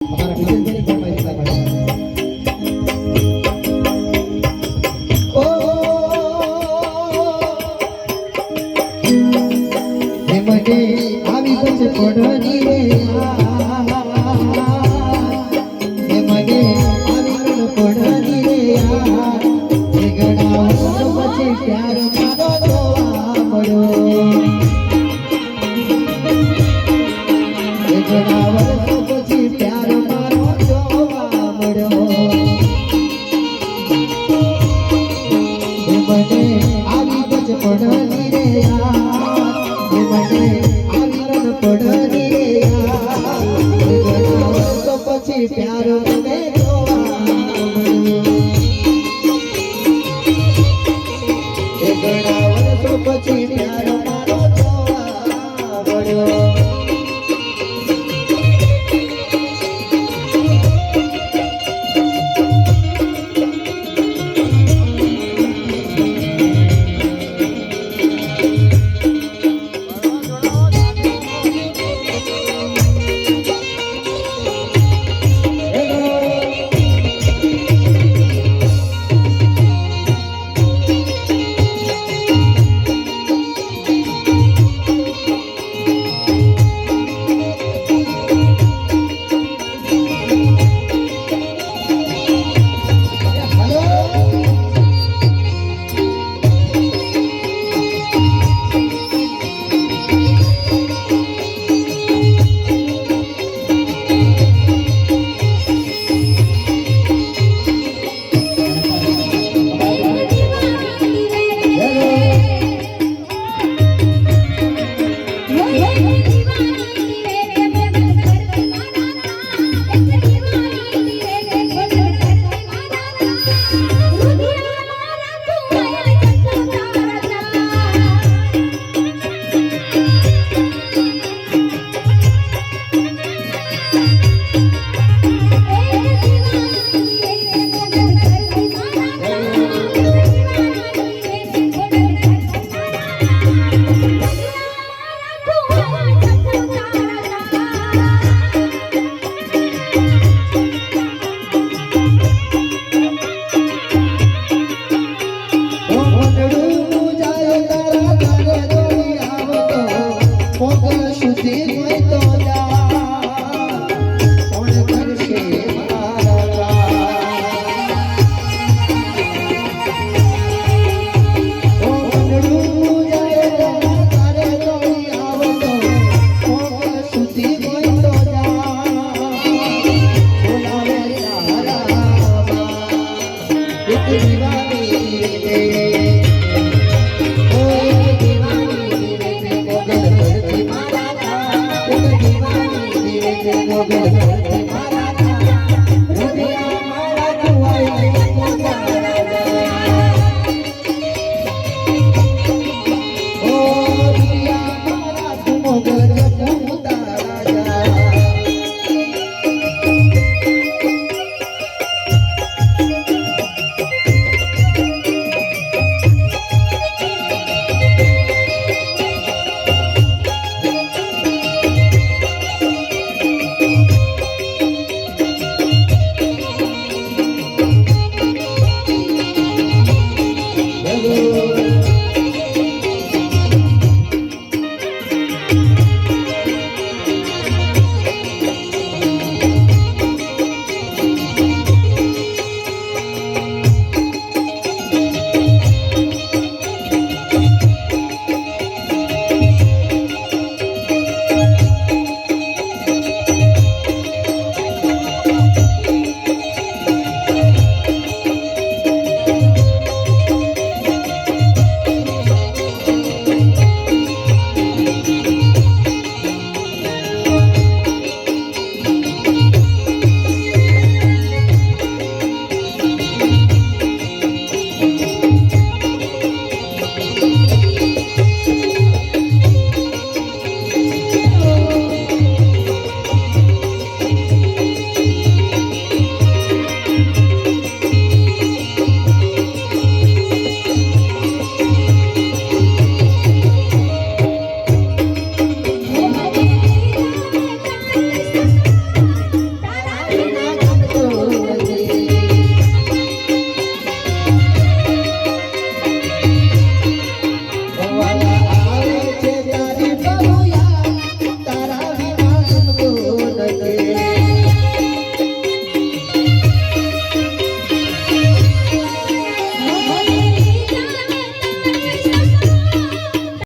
हमारा विजय भाई फरमाइश था भाई ओ हे मने આવી બચ પડની રે હે મને આવી બચ પડની રે હે ગડાઓ પછી પ્યાર મારો જોવા મળ્યો હે ગડાઓ પછી પ્યાર મારો જોવા મળ્યો હે મને આવી બચ પડની રે હે મને આવી બચ પડની રે હે ગડાઓ પછી પ્યાર મને જોવા મળ્યો હે ગડાઓ પછી પ્યાર મારો જોવા મળ્યો Mobil